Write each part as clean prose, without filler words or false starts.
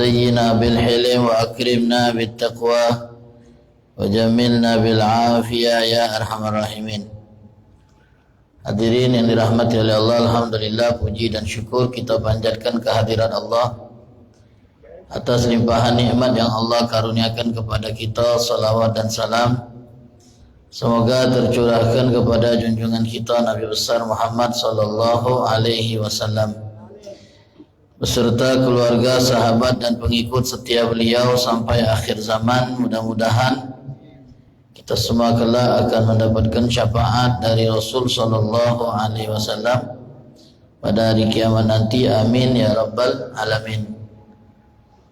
وزينا بالحلم وأكرمنا بالتقوى وجملنا بالعافية ya arhamar rahimin. Hadirin yang dirahmati oleh Allah, alhamdulillah, puji dan syukur kita panjatkan kehadiran Allah atas limpahan nikmat yang Allah karuniakan kepada kita. Salawat dan salam semoga tercurahkan kepada junjungan kita Nabi besar Muhammad sallallahu alaihi wasallam beserta keluarga, sahabat dan pengikut setia beliau sampai akhir zaman. Mudah-mudahan kita semua kelak akan mendapatkan syafaat dari Rasul sallallahu alaihi wasallam pada hari kiamat nanti. Amin ya rabbal alamin.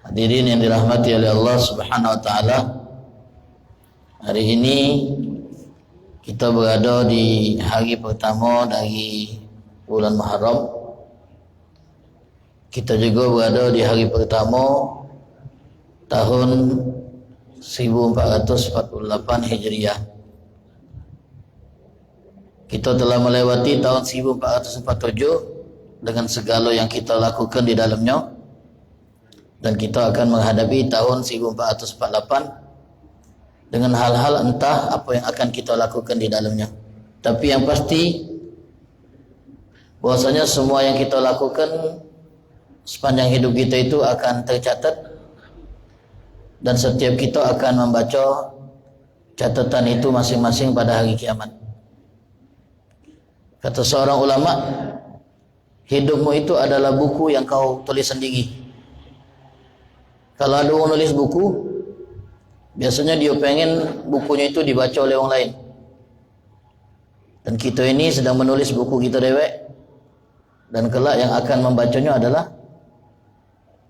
Hadirin yang dirahmati oleh Allah Subhanahu wa taala, hari ini kita berada di hari pertama dari bulan Muharram. Kita juga berada di hari pertama tahun 1448 Hijriah. Kita telah melewati tahun 1447 dengan segala yang kita lakukan di dalamnya, dan kita akan menghadapi tahun 1448 dengan hal-hal entah apa yang akan kita lakukan di dalamnya. Tapi yang pasti bahwasanya semua yang kita lakukan sepanjang hidup kita itu akan tercatat, dan setiap kita akan membaca catatan itu masing-masing pada hari kiamat. Kata seorang ulama, hidupmu itu adalah buku yang kau tulis sendiri. Kalau ada orang nulis buku, biasanya dia pengen bukunya itu dibaca oleh orang lain. Dan kita ini sedang menulis buku kita dewek, dan kelak yang akan membacanya adalah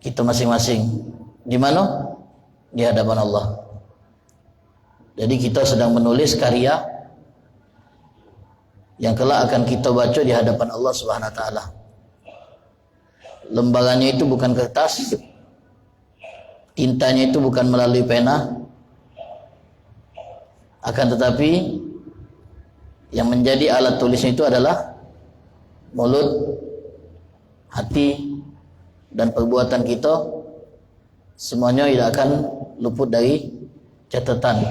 kita masing-masing. Di mana? Di hadapan Allah. Jadi kita sedang menulis karya yang kelak akan kita baca di hadapan Allah Subhanahu wa taala. Lembarannya itu bukan kertas, tintanya itu bukan melalui pena, akan tetapi yang menjadi alat tulisnya itu adalah mulut, hati, dan perbuatan kita. Semuanya tidak akan luput dari catatan.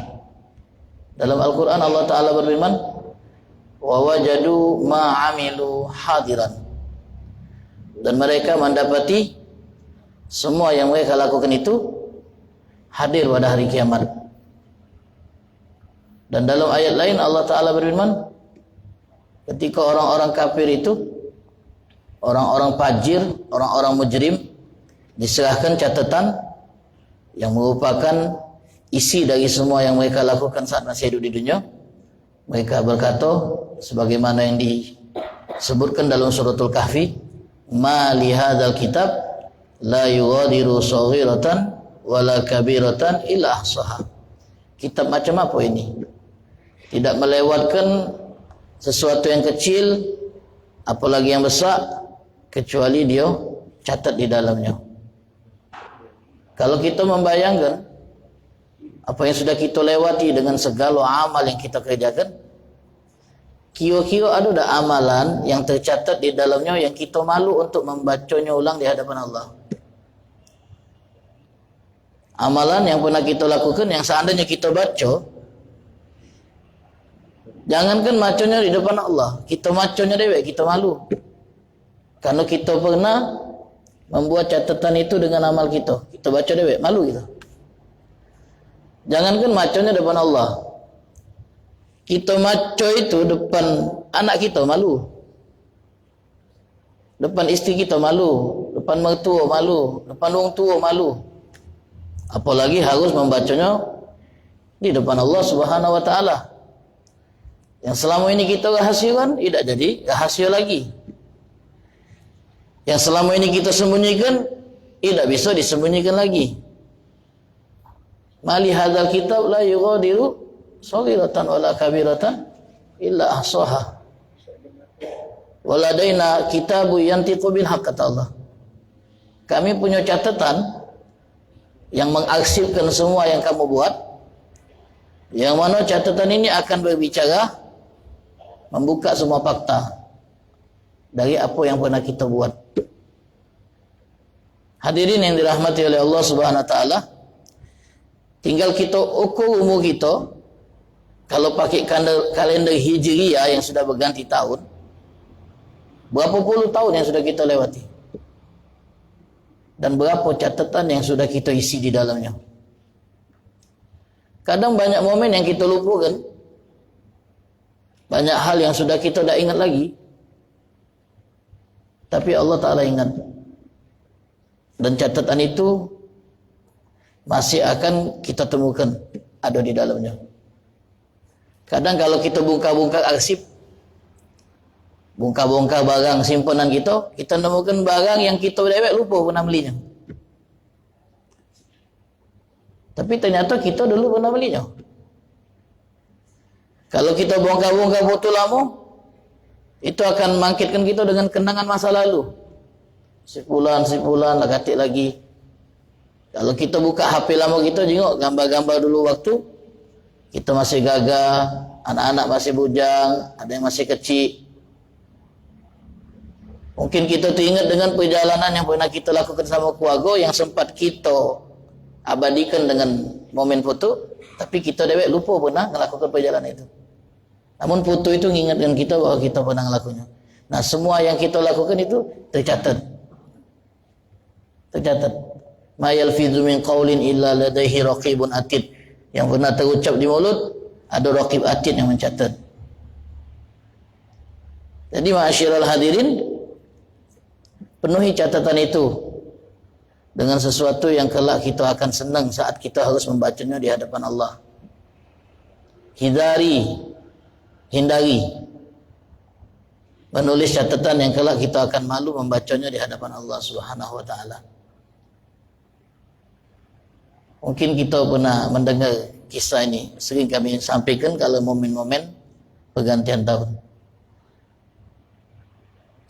Dalam Al-Quran Allah Ta'ala berfirman, wa wajadu ma'amilu hadiran, dan mereka mendapati semua yang mereka lakukan itu hadir pada hari kiamat. Dan dalam ayat lain Allah Ta'ala berfirman, ketika orang-orang kafir itu, orang-orang fajir, orang-orang mujrim, diserahkan catatan yang merupakan isi dari semua yang mereka lakukan saat masih hidup di dunia. Mereka berkata sebagaimana yang disebutkan dalam suratul Kahfi, ma li hadzal kitab la yughadiru shaghiratan wala kabiratan illa ahsaha. Kitab macam apa ini? Tidak melewatkan sesuatu yang kecil apalagi yang besar kecuali dia catat di dalamnya. Kalau kita membayangkan apa yang sudah kita lewati dengan segala amal yang kita kerjakan, kira-kira ada tak amalan yang tercatat di dalamnya yang kita malu untuk membacanya ulang di hadapan Allah? Amalan yang pernah kita lakukan yang seandainya kita baca, jangankan bacanya di depan Allah, kita bacanya dewek kita malu. Karena kita pernah membuat catatan itu dengan amal kita. Kita baca dewek, malu kita. Jangankan bacanya depan Allah, kita baca itu depan anak kita malu, depan istri kita malu, depan mertua malu, depan orang tua malu. Apalagi harus membacanya di depan Allah Subhanahu wa taala. Yang selama ini kita rahasiakan tidak jadi rahasia lagi. Yang selama ini kita sembunyikan tidak bisa disembunyikan lagi. Mali hadzal kitab la yughadiru shaghiratan wala kabiratan illa ahsaha. Waladaina kitabu yantiqu bil haqq, kata Allah. Kami punya catatan yang mengarsipkan semua yang kamu buat, yang mana catatan ini akan berbicara, membuka semua fakta dari apa yang pernah kita buat. Hadirin yang dirahmati oleh Allah Subhanahu wa taala, tinggal kita ukur umur kita. Kalau pakai kalender Hijriah yang sudah berganti tahun, berapa puluh tahun yang sudah kita lewati? Dan berapa catatan yang sudah kita isi di dalamnya? Kadang banyak momen yang kita lupakan. Banyak hal yang sudah kita tak ingat lagi. Tapi Allah Ta'ala ingat. Dan catatan itu masih akan kita temukan ada di dalamnya. Kadang kalau kita bongkar-bongkar arsip, bongkar-bongkar barang simpanan kita nemukan barang yang kita dewek lupa pernah belinya. Tapi ternyata kita dulu pernah belinya. Kalau kita bongkar-bongkar foto lama, itu akan bangkitkan kita dengan kenangan masa lalu. Sebulan lah katik lagi. Kalau kita buka HP lama kita, tengok gambar-gambar dulu waktu kita masih gagah, anak-anak masih bujang, ada yang masih kecil. Mungkin kita teringat dengan perjalanan yang pernah kita lakukan sama keluarga yang sempat kita abadikan dengan momen foto, tapi kita dewek lupa pernah melakukan perjalanan itu. Namun foto itu mengingatkan kita bahwa kita pernah melakukannya. Nah, semua yang kita lakukan itu tercatat. Ma yalfidzu min qaulin illa ladaihi raqibun atid. Yang pernah terucap di mulut, ada raqib atid yang mencatat. Jadi ma'asyiral hadirin, penuhi catatan itu dengan sesuatu yang kelak kita akan senang saat kita harus membacanya di hadapan Allah. Hindari menulis catatan yang kelak kita akan malu membacanya di hadapan Allah Subhanahu wa taala. Mungkin kita pernah mendengar kisah ini, sering kami sampaikan kalau momen-momen pergantian tahun.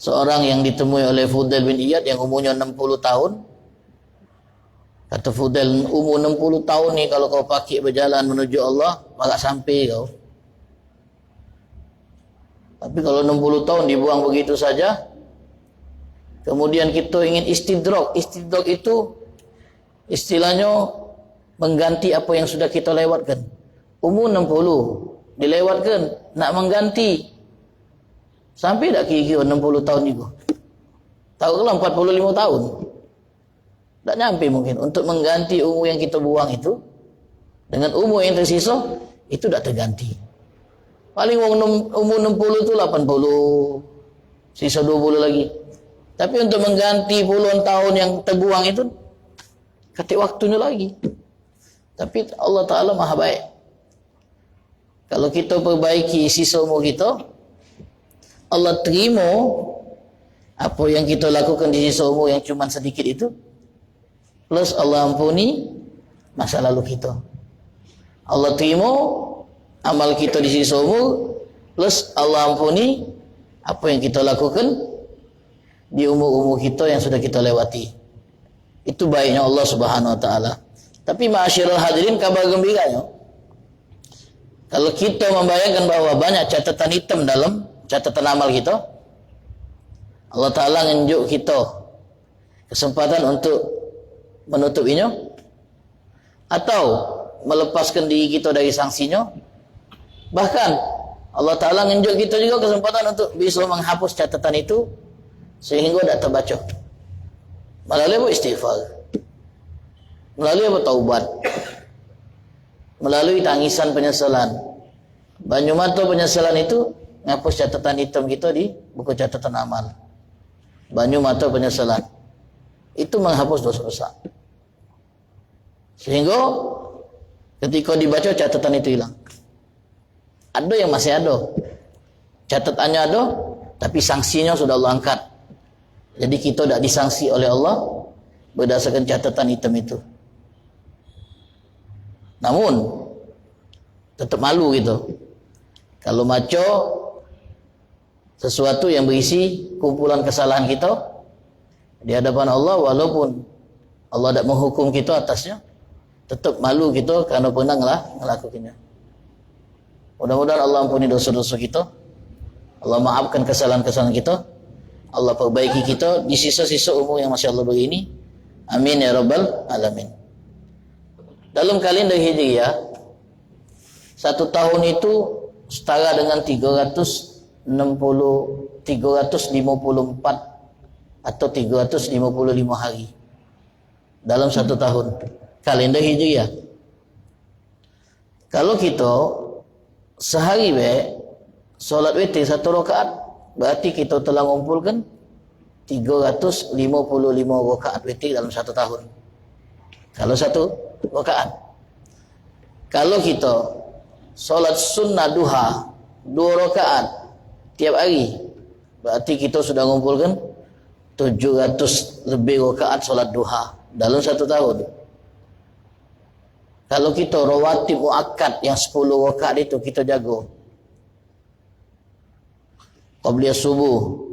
Seorang yang ditemui oleh Fudail bin Iyad yang umurnya 60 tahun. Kata Fudail, umur 60 tahun ni kalau kau pakai berjalan menuju Allah, malah sampai kau. Tapi kalau 60 tahun dibuang begitu saja, kemudian kita ingin istidrak. Istidrak itu istilahnya mengganti apa yang sudah kita lewatkan. Umur 60 dilewatkan, nak mengganti. Sampai tak kira-kira 60 tahun juga. Taruhlah 45 tahun. Tak nyampe mungkin. Untuk mengganti umur yang kita buang itu, dengan umur yang tersisa, itu tak terganti. Paling umur 60 itu 80. Sisa 20 lagi. Tapi untuk mengganti puluhan tahun yang terbuang itu, ketik waktunya lagi. Tapi Allah Ta'ala maha baik. Kalau kita perbaiki sisa umur kita, Allah terima apa yang kita lakukan di sisa umur yang cuma sedikit itu, plus Allah ampuni masa lalu kita. Allah terima amal kita di sisa umur, plus Allah ampuni apa yang kita lakukan di umur-umur kita yang sudah kita lewati. Itu baiknya Allah Subhanahu wa taala. Tapi ma'asyiral hadirin, kabar gembiranya, kalau kita membayangkan bahwa banyak catatan hitam dalam catatan amal kita, Allah Ta'ala nunjuk kita kesempatan untuk menutupinya atau melepaskan diri kita dari sanksinya. Bahkan Allah Ta'ala nunjuk kita juga kesempatan untuk bisa menghapus catatan itu sehingga tidak terbaca. Melalui apa? Istighfar, melalui apa? Taubat, melalui tangisan penyesalan, banyu mata penyesalan itu ngapus catatan hitam kita di buku catatan amal. Banyu mata penyesalan itu menghapus dosa-dosa, sehingga ketika dibaca catatan itu hilang. Ada yang masih ada, catatannya ada, tapi sanksinya sudah Allah angkat. Jadi kita tidak disangsi oleh Allah berdasarkan catatan hitam itu. Namun tetap malu gitu kalau baca sesuatu yang berisi kumpulan kesalahan kita di hadapan Allah, walaupun Allah tidak menghukum kita atasnya, tetap malu kita karena pernah melakukannya. Mudah-mudahan Allah ampuni dosa-dosa kita, Allah maafkan kesalahan-kesalahan kita, Allah perbaiki kita di sisa-sisa umur yang masih Allah beri ini. Amin ya rabbal alamin. Dalam kalender Hijriah, 1 tahun itu setara dengan 354 atau 355 hari dalam 1 tahun kalender Hijriah. Kalau kita sehari solat witir 1 rakaat, berarti kita telah mengumpulkan 355 rakaat witir dalam 1 tahun. Kalau 1 rakaat. Kalau kita solat sunnah duha 2 rakaat tiap hari, berarti kita sudah mengumpulkan 700 lebih rakaat solat duha dalam 1 tahun. Kalau kita rawatib muakkad yang 10 rakaat itu kita jaga, qabliyah subuh,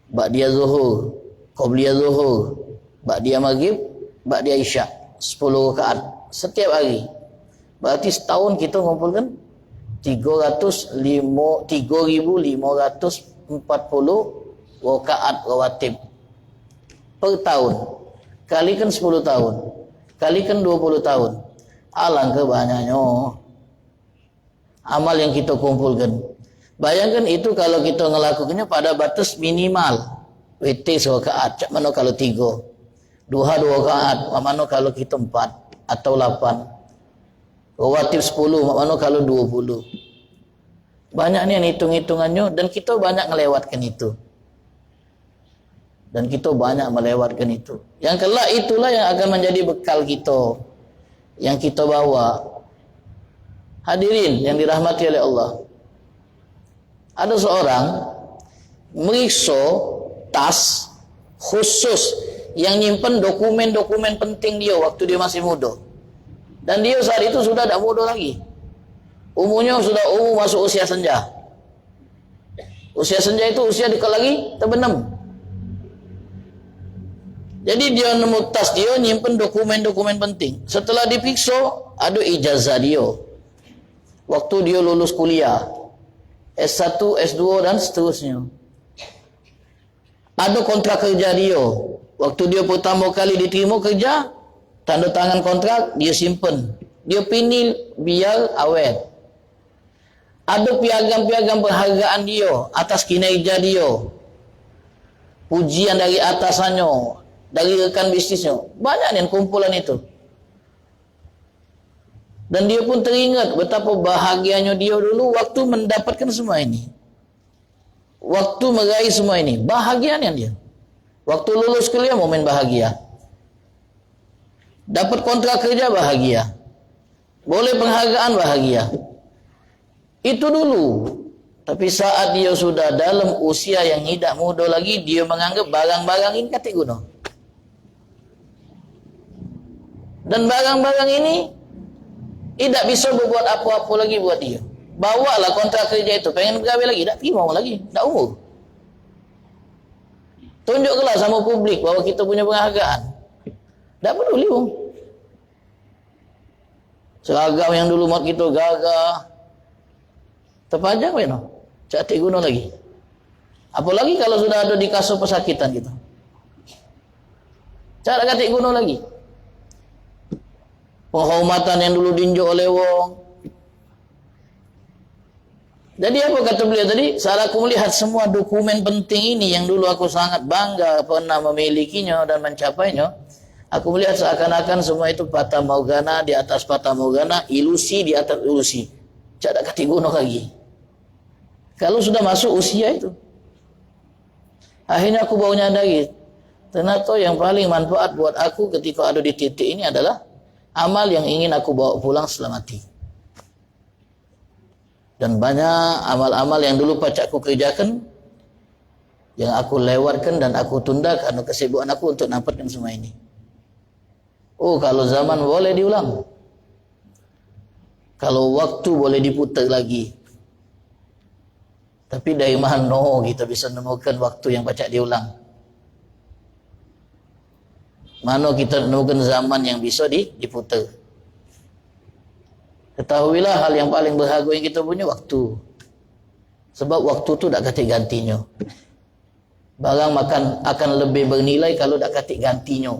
ba'diyah zuhur, qabliyah zuhur, ba'diyah maghrib, ba'diyah isya, 10 rakaat setiap hari, berarti setahun kita mengumpulkan 3.540 rakaat rawatib per tahun. Kalikan 10 tahun, kalikan 20 tahun, alangkah banyaknya amal yang kita kumpulkan. Bayangkan itu kalau kita ngelakukannya pada batas minimal witir 1 rakaat, cak mana kalau 3, duha 2 rakaat, mana kalau kita 4 atau 8, rawatib 10, mana kalau 20. Banyak ni hitung-hitungannya, dan kita banyak melewatkan itu. Dan kita banyak melewatkan itu. Yang kelak itulah yang akan menjadi bekal kita, yang kita bawa. Hadirin yang dirahmati oleh Allah, ada seorang meriksa tas khusus yang nyimpen dokumen-dokumen penting dia waktu dia masih muda. Dan dia saat itu sudah tak muda lagi. Umurnya sudah masuk usia senja. Usia senja itu usia dekat lagi terbenam. Jadi dia nemu tas dia nyimpen dokumen-dokumen penting. Setelah diperiksa, ada ijazah dia waktu dia lulus kuliah S1, S2 dan seterusnya. Ada kontrak kerja dia waktu dia pertama kali diterima kerja, tanda tangan kontrak dia simpen, dia pinil biar awet. Ada piagam-piagam penghargaan dia atas kinerja dia, pujian dari atasannya, dari rekan bisnisnya, banyak yang kumpulan itu. Dan dia pun teringat betapa bahagianya dia dulu waktu mendapatkan semua ini, waktu meraih semua ini. Bahagianya dia waktu lulus kuliah, momen bahagia, dapat kontrak kerja bahagia, boleh penghargaan bahagia. Itu dulu. Tapi saat dia sudah dalam usia yang tidak muda lagi, dia menganggap barang-barang ini katik guna. Dan barang-barang ini tidak bisa berbuat apa-apa lagi buat dia. Bawalah kontrak kerja itu, pengen berkahwin lagi, tak terima lagi, tak umur. Tunjuklah sama publik bahawa kita punya penghargaan. Tak peduli pun. Seragam yang dulu mak kita gagah, terpajang tak guna lagi. Apalagi kalau sudah ada di kasur pesakitan kita, tak ada guna lagi. Penghormatan yang dulu dinjau oleh wong. Jadi apa kata beliau tadi? Saat aku melihat semua dokumen penting ini yang dulu aku sangat bangga pernah memilikinya dan mencapainya, aku melihat seakan-akan semua itu fata morgana di atas fata morgana, ilusi di atas ilusi. Tak ada kata guna lagi. Kalau sudah masuk usia itu, akhirnya aku baru nyadari, ternyata yang paling manfaat buat aku ketika ada di titik ini adalah amal yang ingin aku bawa pulang setelah mati. Dan banyak amal-amal yang dulu pacakku kerjakan, yang aku lewatkan dan aku tunda karena kesibukan aku untuk dapatkan semua ini. Oh, kalau zaman boleh diulang, kalau waktu boleh diputar lagi. Tapi dari mana kita bisa menemukan waktu yang pacak diulang? Mana kita menemukan zaman yang bisa diputar? Ketahuilah hal yang paling berharga yang kita punya, waktu. Sebab waktu tu tak katik gantinya. Barang makan akan lebih bernilai kalau tak katik gantinya.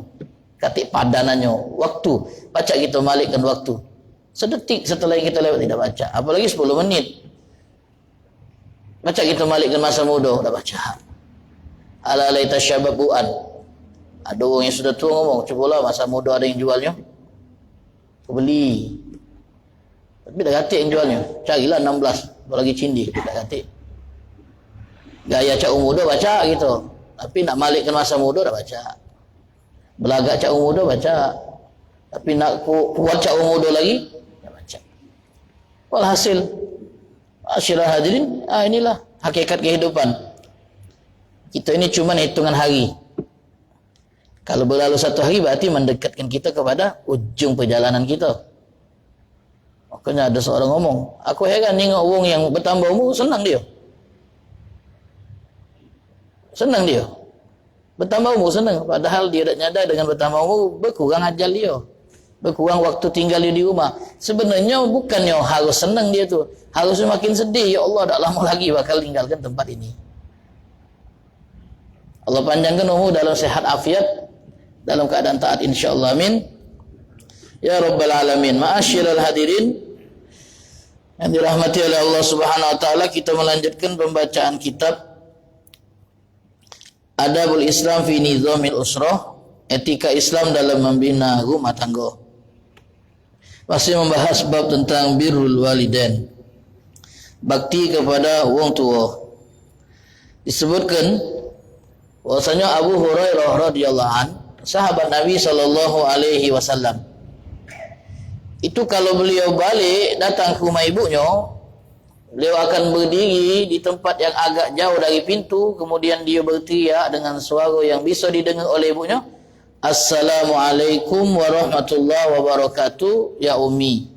katik padanannya waktu. Baca kita malikkan waktu. Sedetik setelah kita lewat tidak baca. Apalagi 10 menit. Baca kita malikkan masa muda, dah baca. Ala laita syababuan. Ada orang yang sudah tua ngomong, cubalah masa muda ada yang jualnya. Kau beli. Tapi dah katik yang jualnya. Carilah 16. Apalagi cindi, dah katik. Gaya cak muda baca gitu. Tapi nak malikkan masa muda dah baca. Belagak cak muda baca. Tapi nak kuat cak muda lagi dah baca. Walhasil hadirin, inilah hakikat kehidupan. Kita ini cuma hitungan hari. Kalau berlalu satu hari berarti mendekatkan kita kepada ujung perjalanan kita. Makanya ada seorang ngomong, aku heran tengok orang yang bertambah umur senang dia. Senang dia. Bertambah umur senang. Padahal dia tak nyadar dengan bertambah umur berkurang ajal dia. Berkurang waktu tinggal dia di rumah. Sebenarnya bukannya harus senang dia tu. Harusnya makin sedih. Ya Allah, tak lama lagi bakal tinggalkan tempat ini. Allah panjangkan umur dalam sehat afiat, dalam keadaan taat insyaAllah. Amin. Ya Rabbal Alamin. Ma'asyiral hadirin yang dirahmati oleh Allah Subhanahu Wa Taala, kita melanjutkan pembacaan kitab Adabul Islam fi Nizamil Usrah, etika Islam dalam membina rumah tangga. Masih membahas bab tentang birrul walidain, bakti kepada orang tua. Disebutkan bahwasanya Abu Hurairah radhiyallahu an, sahabat Nabi sallallahu alaihi wasallam, itu kalau beliau balik datang ke rumah ibunya, beliau akan berdiri di tempat yang agak jauh dari pintu, kemudian dia berteriak dengan suara yang bisa didengar oleh ibunya, Assalamualaikum warahmatullahi wabarakatuh ya ummi.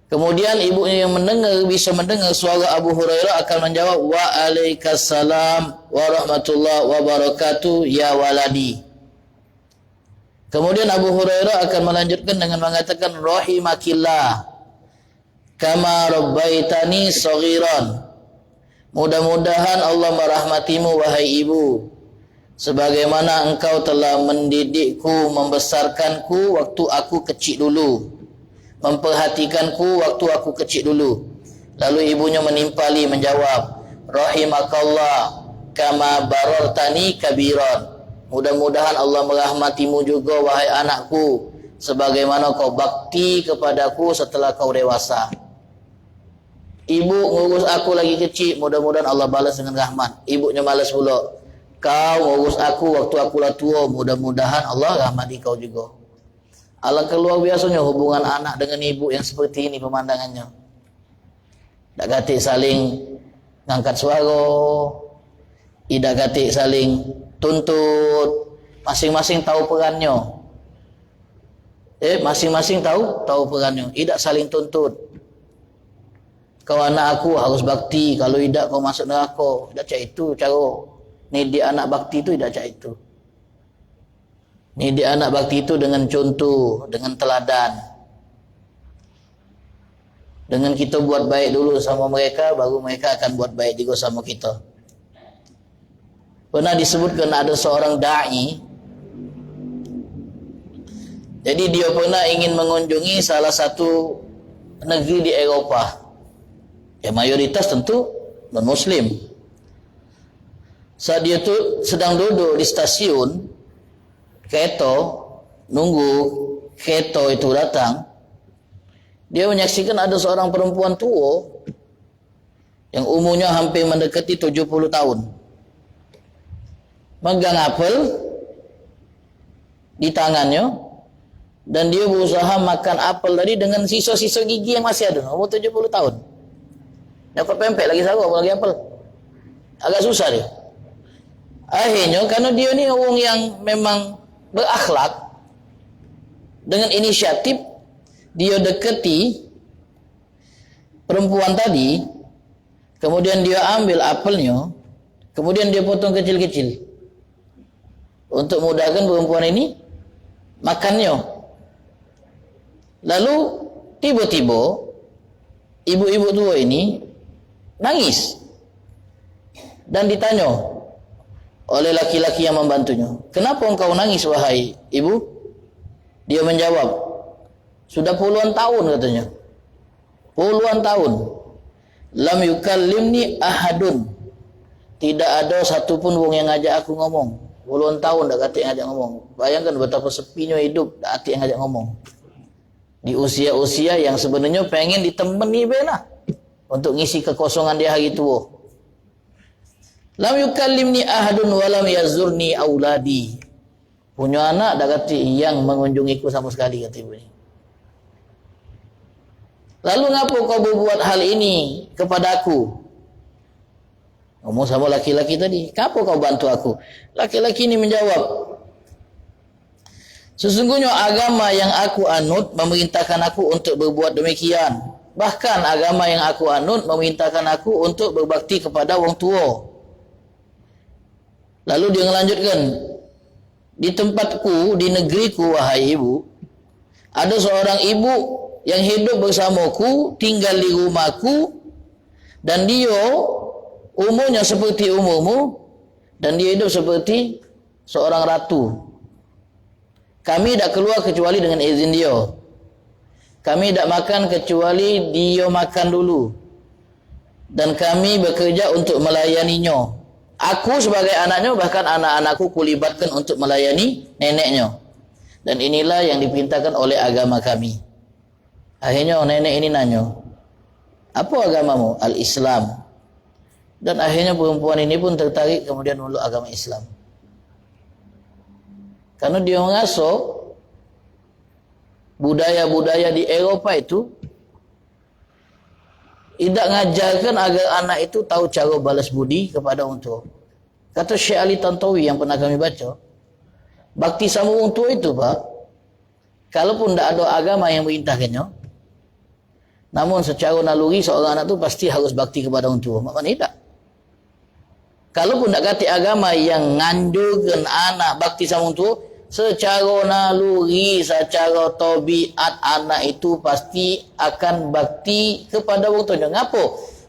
Kemudian ibunya yang bisa mendengar suara Abu Hurairah akan menjawab, Waalaikumsalam warahmatullahi wabarakatuh ya waladi. Kemudian Abu Hurairah akan melanjutkan dengan mengatakan, Rahimakillah kama rabbaitani saghiran. Mudah-mudahan Allah merahmatimu wahai ibu, sebagaimana engkau telah mendidikku, membesarkanku waktu aku kecil dulu, memperhatikanku waktu aku kecil dulu. Lalu ibunya menimpali menjawab, Rahimakallah kama barartani kabiran. Mudah-mudahan Allah merahmatimu juga wahai anakku, sebagaimana kau bakti kepadaku setelah kau dewasa. Ibu ngurus aku lagi kecil, mudah-mudahan Allah balas dengan rahmat. Ibunya malas pula, kau ngurus aku waktu aku lah tua, mudah-mudahan Allah rahmati kau juga. Alangkah luar biasanya hubungan anak dengan ibu yang seperti ini pemandangannya. Tak katik saling ngangkat suara, tidak katik saling tuntut, masing-masing tahu perannya. Masing-masing tahu perannya, tidak saling tuntut. Kau anak aku harus bakti, kalau tidak kau masuk neraka. Tidak cak itu cara. Ni dia anak bakti itu tidak cak itu. Ni dia anak bakti itu dengan contoh, dengan teladan. Dengan kita buat baik dulu sama mereka, baru mereka akan buat baik juga sama kita. Pernah disebutkan ada seorang da'i. Jadi dia pernah ingin mengunjungi salah satu negeri di Eropah. Ya mayoritas tentu non-muslim. Saat dia tu sedang duduk di stasiun kereta, nunggu kereta itu datang, dia menyaksikan ada seorang perempuan tua yang umurnya hampir mendekati 70 tahun. Megang apel di tangannya, dan dia berusaha makan apel tadi dengan sisa-sisa gigi yang masih ada. Umur 70 tahun. Dapat pempek lagi sagu, apa lagi apel. Agak susah dia. Akhirnya karena dia ni orang yang memang berakhlak, dengan inisiatif dia dekati perempuan tadi, kemudian dia ambil apelnya, kemudian dia potong kecil-kecil untuk mudahkan perempuan ini makannya. Lalu tiba-tiba ibu-ibu tua ini nangis dan ditanya, oleh laki-laki yang membantunya. Kenapa engkau nangis wahai ibu? Dia menjawab, sudah puluhan tahun katanya. Puluhan tahun. Lam yukallimni ahadun. Tidak ada satupun wong yang ngajak aku ngomong. Puluhan tahun dah kata yang ngajak ngomong. Bayangkan betapa sepinya hidup dah hati yang ngajak ngomong. Di usia-usia yang sebenarnya pengen ditemani benar untuk ngisi kekosongan dia hari tua. Lam yukallimni ahadun wa lam yazurni auladi. Punya anak dah kata yang mengunjungiku sama sekali kata ibu ni. Lalu ngapa kau berbuat hal ini kepada aku? Ngomong sama laki-laki tadi, kenapa kau bantu aku? Laki-laki ini menjawab, sesungguhnya agama yang aku anut memerintahkan aku untuk berbuat demikian. Bahkan agama yang aku anut memerintahkan aku untuk berbakti kepada orang tua. Lalu dia melanjutkan, di tempatku, di negeriku wahai ibu, ada seorang ibu yang hidup bersamaku, tinggal di rumahku, dan dia umurnya seperti umurmu, dan dia hidup seperti seorang ratu. Kami tak keluar kecuali dengan izin dia. Kami tak makan kecuali dia makan dulu. Dan kami bekerja untuk melayaninya. Aku sebagai anaknya, bahkan anak-anakku kulibatkan untuk melayani neneknya. Dan inilah yang diperintahkan oleh agama kami. Akhirnya nenek ini nanya, apa agamamu? Al-Islam. Dan akhirnya perempuan ini pun tertarik kemudian meluk agama Islam. Karena dia mengasuh budaya-budaya di Eropah itu tidak ngajarkan agar anak itu tahu cara balas budi kepada orang tua. Kata Syekh Ali Tantawi yang pernah kami baca, bakti sama orang tua itu Pak, kalaupun tidak ada agama yang merintahkannya, namun secara naluri seorang anak itu pasti harus bakti kepada orang tua. Maknanya tidak. Kalaupun tak kata agama yang nganjurkan anak bakti sama orang tua, secara naluri, secara tabiat anak itu pasti akan bakti kepada orang tuanya. Ngapa?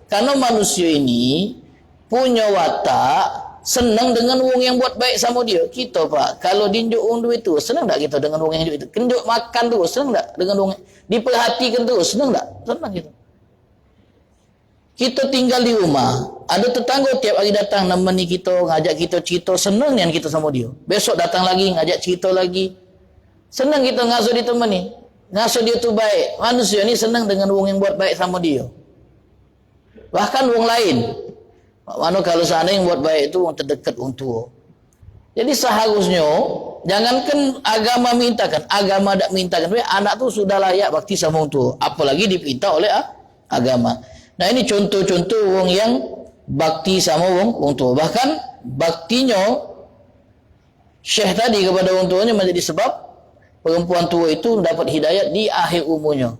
Karena manusia ini punya watak senang dengan wong yang buat baik sama dia. Kita Pak, kalau dinjuk wong duit tu, senang tak kita dengan wong yang duit tu? Kenjuk makan tu, senang tak dengan wong diperhatikan tu, senang tak? Senang kita. Kita tinggal di rumah, ada tetangga tiap hari datang nemeni kita, ngajak kita cerita, senang yang kita sama dia. Besok datang lagi, ngajak cerita lagi. Senang kita ngasuh ditemani. Ngasuh dia tu baik. Manusia ni senang dengan wong yang buat baik sama dia. Bahkan wong lain. Mana kalau sana yang buat baik itu wong terdekat, wong tua. Jadi seharusnya, jangankan agama mintakan, agama tak mintakan. Anak tu sudah layak bakti sama wong tua. Apalagi diperintah oleh agama. Nah ini contoh-contoh wong yang bakti sama wong tua. Bahkan baktinya Syekh tadi kepada wong tuanya menjadi sebab perempuan tua itu mendapat hidayat di akhir umurnya.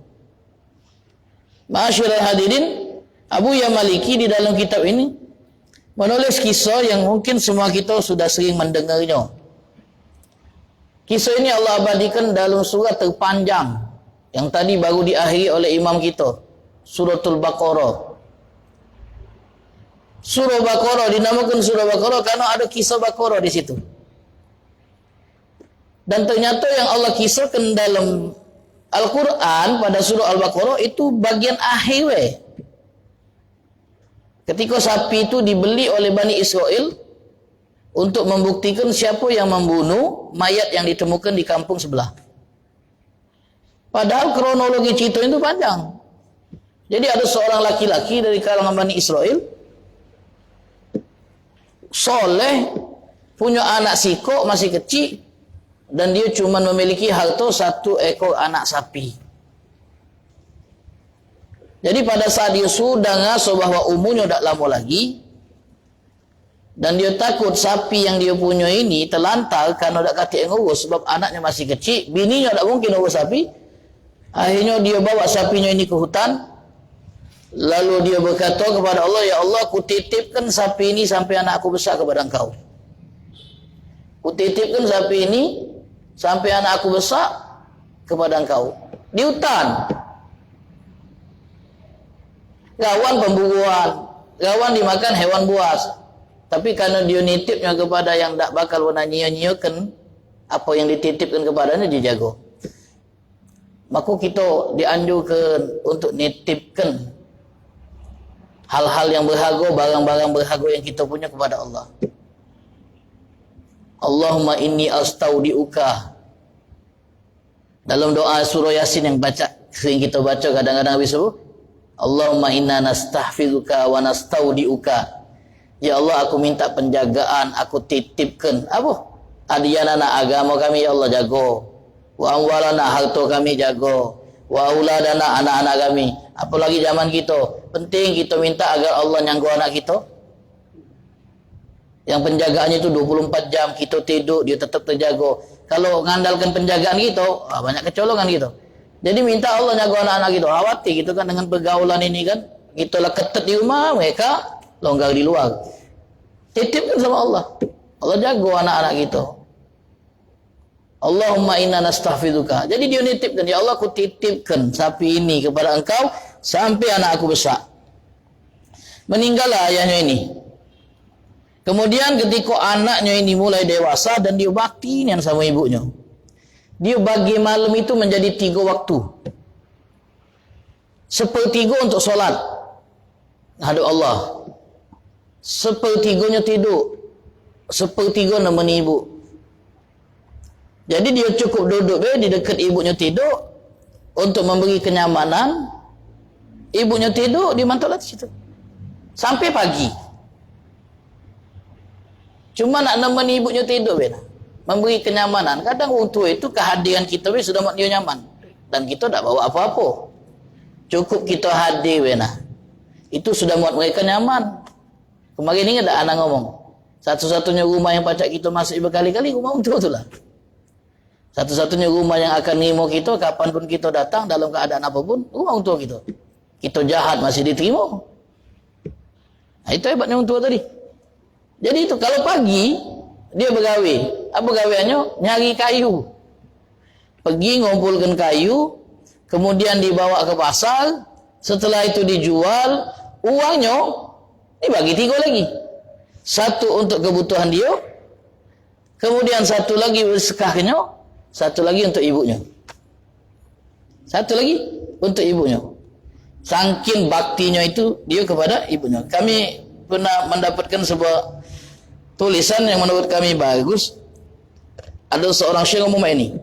Ma'asyiral hadirin, Abu Yamaliki di dalam kitab ini menulis kisah yang mungkin semua kita sudah sering mendengarnya. Kisah ini Allah abadikan dalam surat terpanjang yang tadi baru diakhiri oleh imam kita, Suratul Baqarah. Surah Baqarah dinamakan Surah Baqarah karena ada kisah Baqarah di situ. Dan ternyata yang Allah kisahkan dalam Al-Quran pada surah Al-Baqarah itu bagian akhir. Ketika sapi itu dibeli oleh Bani Israel untuk membuktikan siapa yang membunuh mayat yang ditemukan di kampung sebelah. Padahal kronologi cerita itu panjang. Jadi ada seorang laki-laki dari kalangan Bani Israel, soleh, punya anak sikok masih kecil, dan dia cuma memiliki harta 1 ekor anak sapi. Jadi pada saat dia sudah ngasuh bahwa umurnya tak lama lagi, dan dia takut sapi yang dia punya ini terlantar karena tak kata yang urus sebab anaknya masih kecil, bininya tak mungkin urus sapi. Akhirnya dia bawa sapinya ini ke hutan. Lalu dia berkata kepada Allah, ya Allah, aku titipkan sapi ini sampai anak aku besar kepada engkau. Aku titipkan sapi ini sampai anak aku besar kepada engkau. Di hutan. Rawan pemburuan, rawan dimakan hewan buas. Tapi karena dia nitipnya kepada yang tak bakal warna nyia-nyiakan apa yang dititipkan kepadanya, dia jago. Maka kita dianjurkan untuk nitipkan hal-hal yang berharga, barang-barang berharga yang kita punya kepada Allah. Allahumma inni astaudiuka. Dalam doa surah Yasin yang sering kita baca kadang-kadang habis subuh, Allahumma inna nastahfizuka wa nastaudiuka. Ya Allah, aku minta penjagaan, aku titipkan apa? Adyanana, agama kami ya Allah jaga. Wa amwalana, harta kami jaga. Wa auladana, anak-anak kami. Apalagi zaman kita, penting kita minta agar Allah nyanggu anak kita. Yang penjagaannya itu 24 jam, kita tidur dia tetap terjaga. Kalau mengandalkan penjagaan kita, banyak kecolongan gitu. Jadi minta Allah jaga anak-anak kita. Khawatir gitu kan dengan pergaulan ini kan. Kita lah ketat di rumah, mereka longgar di luar. Titipkan sama Allah. Allah jaga anak-anak kita. Allahumma inna nastahfizuka. Jadi dia nitipkan, ya Allah, aku titipkan sapi ini kepada engkau sampai anak aku besar. Meninggallah ayahnya ini. Kemudian ketika anaknya ini mulai dewasa dan dia bakti sama ibunya, dia bagi malam itu menjadi 3 waktu. 1/3 untuk solat hadap Allah, 1/3 tidur, 1/3 nemani ibu. Jadi dia cukup duduk di dekat ibunya tidur untuk memberi kenyamanan. Ibunya tidur, dia mantul di situ sampai pagi. Cuma nak nemani ibunya tidur, memberi kenyamanan. Kadang orang tua itu kehadiran kita sudah buat dia nyaman, dan kita tak bawa apa-apa. Cukup kita hadir, itu sudah buat mereka nyaman. Kemarin ini ada anak ngomong, satu-satunya rumah yang pacak kita masuk berkali-kali rumah orang tua itulah. Satu-satunya rumah yang akan nerima kita kapanpun kita datang dalam keadaan apapun, rumah orang tua kita. Kita jahat masih diterima. Nah, itu hebatnya orang tua tadi. Jadi itu kalau pagi dia bergawe, apa gaweannya? Nyari kayu. Pergi ngumpulkan kayu, kemudian dibawa ke pasar, setelah itu dijual, uangnya dibagi 3 lagi. 1 untuk kebutuhan dia, kemudian 1 lagi bersekahnya, 1 lagi untuk ibunya. 1 lagi untuk ibunya. Saking baktinya itu dia kepada ibunya. Kami pernah mendapatkan sebuah tulisan yang menurut kami bagus. Ada seorang syekh ngomong ini,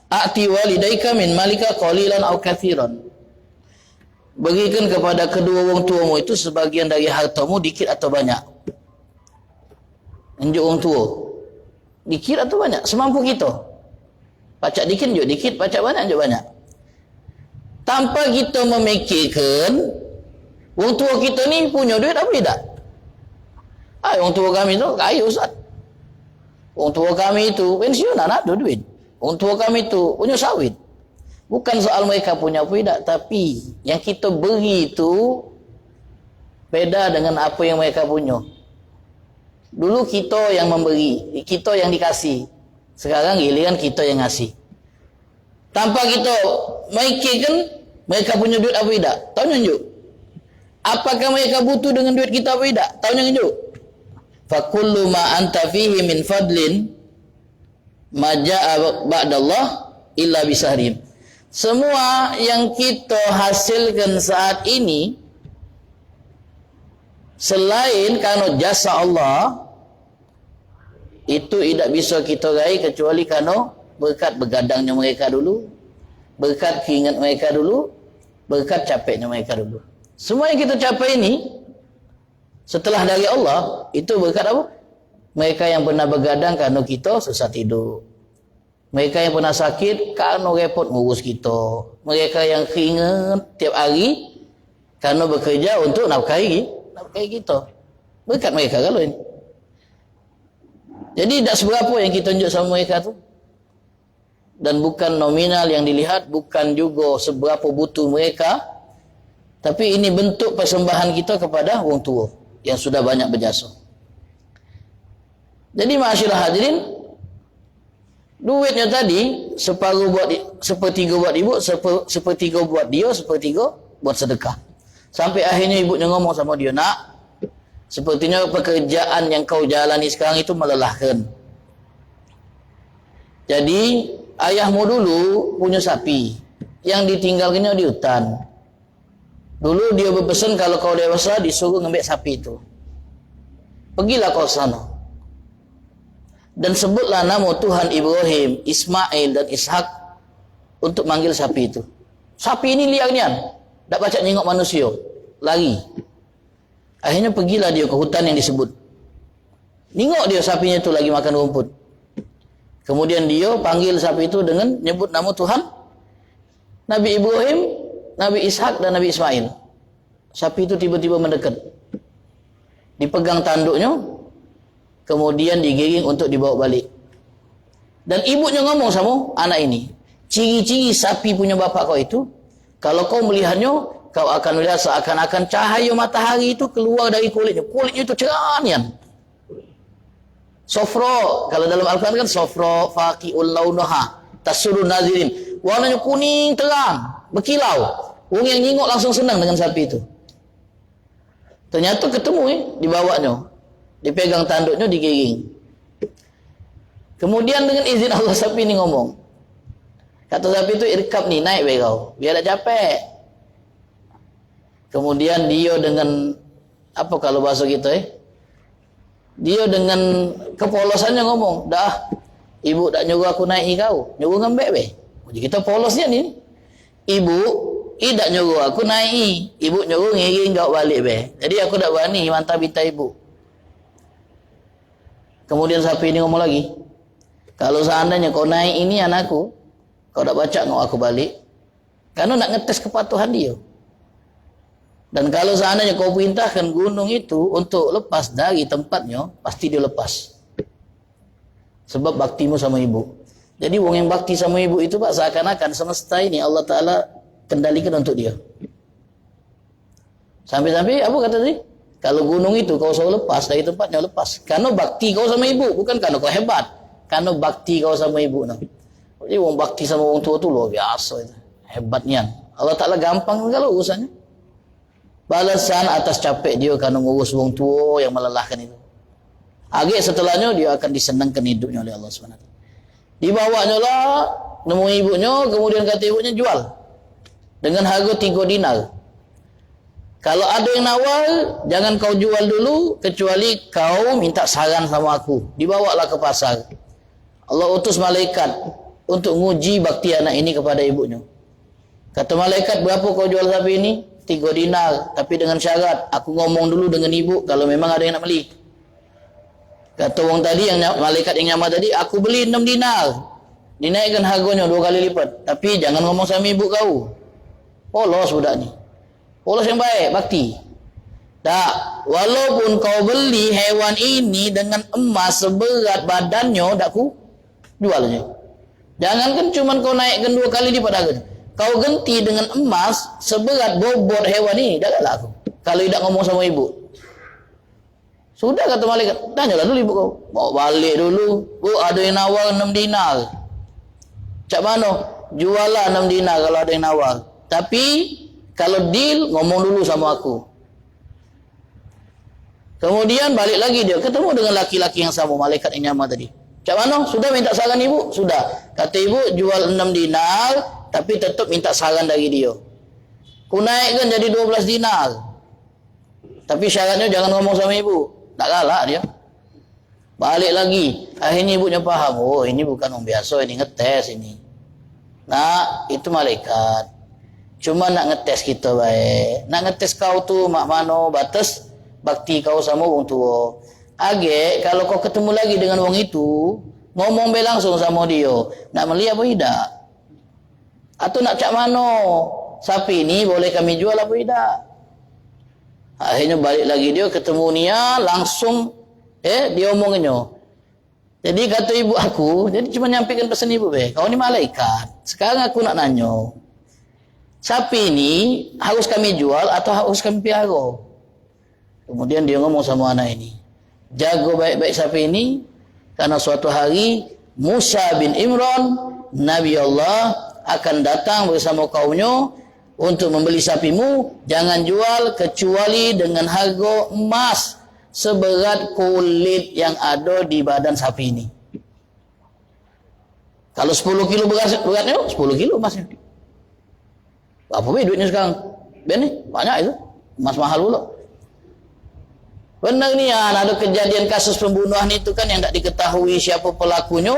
a'ti walidaika min malika qalilan aw katsiran. Berikan kepada kedua orang tuamu itu sebagian dari hartamu, dikit atau banyak. Unjuk orang tua, dikit atau banyak, semampu kita. Pacak dikit unjuk dikit, pacak banyak unjuk banyak. Tanpa kita memikirkan orang tua kita ni punya duit apa tidak. Orang tua kami tu kaya, Ustaz. Orang tua kami itu pensiunan, ada duit. Orang tua kami itu punya sawit. Bukan soal mereka punya apa tidak, tapi yang kita beri itu beda dengan apa yang mereka punya. Dulu kita yang memberi, kita yang dikasih. Sekarang giliran kita yang ngasih. Tanpa kita mikirkan mereka punya duit apa tidak, tahu nunjuk. Apakah mereka butuh dengan duit kita apa tidak, tahu nunjuk. Fakullu ma anta fihi min fadlin ma jaa ba'dallah illa bisahrim. Semua yang kita hasilkan saat ini selain karena jasa Allah, itu tidak bisa kita raih kecuali karena berkat begadangnya mereka dulu, berkat keingat mereka dulu, berkat capeknya mereka dulu. Semua yang kita capai ini setelah dari Allah, itu berkat apa? Mereka yang pernah begadang karena kita susah tidur. Mereka yang pernah sakit karena repot ngurus kita. Mereka yang keingat tiap hari karena bekerja untuk nafkahi kita. Berkat mereka kalau ini. Jadi tidak seberapa yang kita tunjuk sama mereka tu. Dan bukan nominal yang dilihat, bukan juga seberapa butuh mereka, tapi ini bentuk persembahan kita kepada orang tua yang sudah banyak berjasa. Jadi ma'asyiral hadirin, duitnya tadi separuh buat 1/3 buat ibu, 1/3 buat dia, 1/3 buat sedekah. Sampai akhirnya ibunya ngomong sama dia, nak, Sepertinya pekerjaan yang kau jalani sekarang itu melelahkan. Jadi ayahmu dulu punya sapi yang ditinggalkannya di hutan. Dulu dia berpesan kalau kau dewasa disuruh ngambil sapi itu. Pergilah kau sana. Dan sebutlah nama Tuhan Ibrahim, Ismail dan Ishak untuk manggil sapi itu. Sapi ini liar nian, tak baca nyengok manusia, lari. Akhirnya pergilah dia ke hutan yang disebut. Nengok dia sapinya itu lagi makan rumput. Kemudian dia panggil sapi itu dengan nyebut nama Tuhan Nabi Ibrahim, Nabi Ishak dan Nabi Ismail. Sapi itu tiba-tiba mendekat. Dipegang tanduknya, kemudian digiring untuk dibawa balik. Dan ibunya ngomong sama anak ini, ciri-ciri sapi punya bapak kau itu, kalau kau melihatnya, kau akan melihat seakan-akan cahaya matahari itu keluar dari kulitnya. Kulitnya itu cerah nian. Sofro, kalau dalam Al-Quran kan sofro faqi'ul launaha tasurun nazirin. Warnanya kuning terang, berkilau. Orang yang nyingok langsung senang dengan sapi itu. Ternyata ketemu dibawanya. Dipegang tanduknya, digiring. Kemudian dengan izin Allah sapi ini ngomong. Kata sapi itu, irkab nih, naik be kau, biar tak capek. Kemudian dia dengan, apa kalau bahasa kita dia dengan kepolosannya ngomong, dah, ibu tak nyuruh aku naik kau, nyuruh ngembek be. Jadi kita polosnya ni. Ibu tidak nyuruh aku naik, ibu nyuruh ngiring kau balik be. Jadi aku tak berani mantap minta ibu. Kemudian sapi ini ngomong lagi, kalau seandainya kau naik ini anakku, kau tak baca ngau aku balik, karena nak ngetes kepatuhan dia. Dan kalau seandainya kau perintahkan gunung itu untuk lepas dari tempatnya, pasti dia lepas. Sebab baktimu sama ibu. Jadi orang yang bakti sama ibu itu Pak, seakan-akan semesta ini Allah Ta'ala kendalikan untuk dia. Sampai-sampai apa kata tadi? Kalau gunung itu kau suruh lepas dari tempatnya, lepas. Karena bakti kau sama ibu, bukan karena kau hebat. Karena bakti kau sama ibu. Jadi orang bakti sama orang tua itu luar biasa itu. Hebatnya. Allah Ta'ala gampang kalau urusannya. Balasan atas capek dia karena ngurus wong tua yang melelahkan itu. Agak setelahnya dia akan disenangkan hidupnya oleh Allah SWT. Dibawanya lah, nemu ibunya, kemudian kata ibunya jual. Dengan harga 3 dinar. Kalau ada yang nawar, jangan kau jual dulu, kecuali kau minta saran sama aku. Dibawalah ke pasar. Allah utus malaikat untuk nguji bakti anak ini kepada ibunya. Kata malaikat, berapa kau jual sapi ini? 3 dinar, tapi dengan syarat aku ngomong dulu dengan ibu kalau memang ada yang nak beli. Kata orang tadi, yang malaikat yang nyamar tadi, aku beli 6 dinar, dinaikkan harganya 2 kali lipat, tapi jangan ngomong sama ibu kau. Polos budak ni, polos yang baik, bakti. Tak, walaupun kau beli hewan ini dengan emas seberat badannya, tak ku jualnya. Jangankan cuman kau naikkan 2 kali lipat harganya, kau ganti dengan emas seberat bobot hewan ini, dah lah aku. Kalau tidak ngomong sama ibu. Sudah kata malaikat, tanyalah dulu ibu kau. Bawa balik dulu. Bu, ada yang nawar 6 dinar. Cak mana? Jualah 6 dinar kalau ada yang nawar. Tapi, kalau deal, ngomong dulu sama aku. Kemudian balik lagi dia, ketemu dengan laki-laki yang sama, malaikat yang nyamar tadi. Cak mana? Sudah minta saran ibu? Sudah. Kata ibu, jual 6 dinar, tapi tetap minta saran dari dia. Ku naikkan jadi 12 dinar. Tapi syaratnya jangan ngomong sama ibu. Tak galak dia. Balik lagi. Akhirnya ibunya paham. Oh, ini bukan orang biasa, ini ngetes ini. Nah, itu malaikat. Cuma nak ngetes kita baik. Nak ngetes kau tu mak mano batas bakti kau sama orang tua. Age, kalau kau ketemu lagi dengan orang itu, ngomong be langsung sama dia. Nak melihat apa tidak? Atau nak cak mano? Sapi ini boleh kami jual apa tidak? Akhirnya balik lagi dia ketemu Nia, langsung dia omonginnya. Jadi kata ibu aku, jadi cuma nyampaikan pesan ibu be. Kau ni malaikat. Sekarang aku nak nanya. Sapi ini harus kami jual atau harus kami pelihara? Kemudian dia ngomong sama anak ini. Jaga baik-baik sapi ini, karena suatu hari Musa bin Imran, Nabi Allah, akan datang bersama kaumnya untuk membeli sapimu. Jangan jual kecuali dengan harga emas seberat kulit yang ada di badan sapi ini. Kalau 10 kilo beratnya 10 kilo emasnya. Apa duitnya sekarang? Ben banyak itu. Emas mahal pula. Benar ni ada kejadian kasus pembunuhan itu kan yang tak diketahui siapa pelakunya.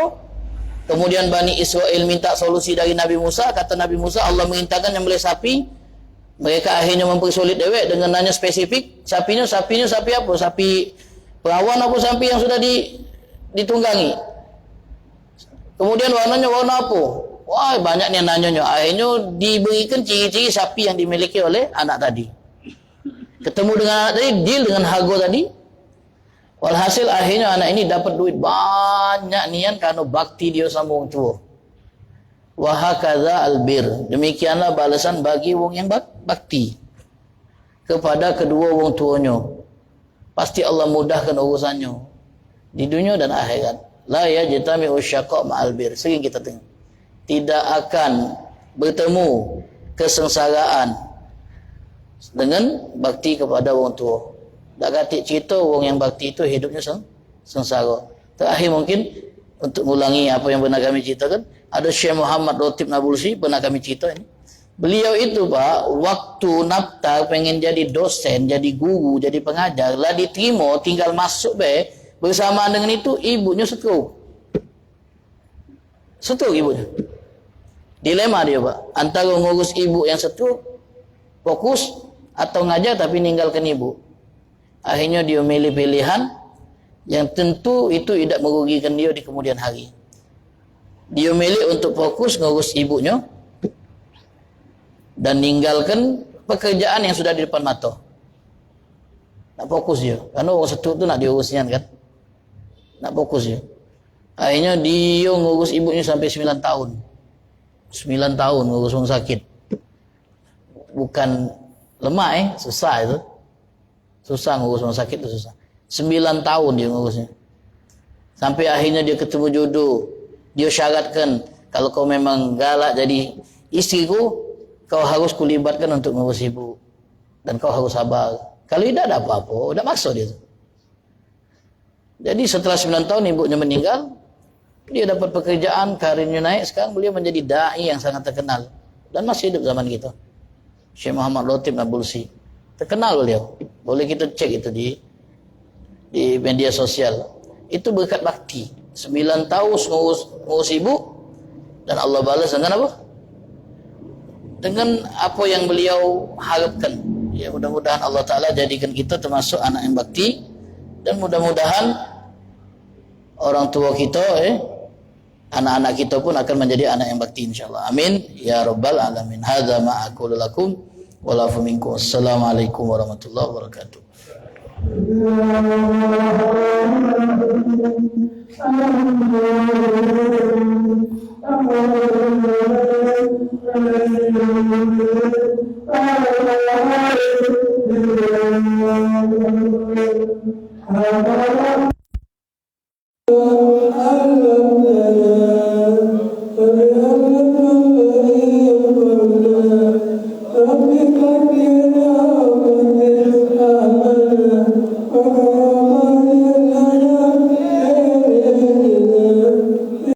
Kemudian Bani Israel minta solusi dari Nabi Musa. Kata Nabi Musa, Allah merintahkan yang boleh sapi. Mereka akhirnya mempersulit dewek dengan nanya spesifik. Sapinya sapi apa? Sapi perawan apa sapi yang sudah ditunggangi? Kemudian warnanya warna apa? Wah, banyak yang nanya. Akhirnya diberikan ciri-ciri sapi yang dimiliki oleh anak tadi. Ketemu dengan anak tadi, deal dengan harga tadi. Walhasil akhirnya anak ini dapat duit banyak nian karena bakti dia sama orang tua. Wa hakadza albir. Demikianlah balasan bagi wong yang bakti kepada kedua wong tuanya. Pasti Allah mudahkan urusannya di dunia dan akhirat. La yajtami'u syaqa' ma'al bir. Sering kita tengok. Tidak akan bertemu kesengsaraan dengan bakti kepada orang tua. Tak katik cerita orang yang bakti itu hidupnya sengsara. Terakhir mungkin untuk mengulangi apa yang pernah kami ceritakan, ada Syekh Muhammad Lotib Nabulsi pernah kami cerita ini. Beliau itu Pak, waktu naftar pengen jadi dosen, jadi guru, jadi pengajar, lah diterima tinggal masuk bersamaan dengan itu ibunya stroke ibunya. Dilema dia Pak, antara ngurus ibu yang stroke fokus atau ngajar tapi ninggalkan ibu. Akhirnya dia milih pilihan yang tentu itu tidak merugikan dia di kemudian hari. Dia milih untuk fokus ngurus ibunya dan ninggalkan pekerjaan yang sudah di depan mata. Nak fokus dia, karena orang stroke tu nak diuruskan kan. Nak fokus dia. Akhirnya dia ngurus ibunya sampai 9 tahun. 9 tahun ngurus orang sakit. Bukan lemah susah itu. Susah ngurus orang sakit itu susah. 9 tahun dia ngurusnya. Sampai akhirnya dia ketemu jodoh. Dia syaratkan, kalau kau memang galak jadi istriku, kau harus kulibatkan untuk ngurus ibu. Dan kau harus sabar. Kalau tidak ada apa-apa, tidak maksa dia. Jadi setelah 9 tahun ibunya meninggal, dia dapat pekerjaan, karirnya naik. Sekarang beliau menjadi da'i yang sangat terkenal. Dan masih hidup zaman kita. Syekh Muhammad Lotib Nabulsi. Terkenal beliau. Boleh kita cek itu di media sosial. Itu berkat bakti. 9 tahun ngurus ibu. Dan Allah balas dengan apa? Dengan apa yang beliau harapkan. Ya, mudah-mudahan Allah Ta'ala jadikan kita termasuk anak yang bakti. Dan mudah-mudahan orang tua kita, anak-anak kita pun akan menjadi anak yang bakti insyaAllah. Amin. Ya Rabbal Alamin. Hadza ma aqulu lakum wa la minkum. Assalamualaikum warahmatullahi wabarakatuh.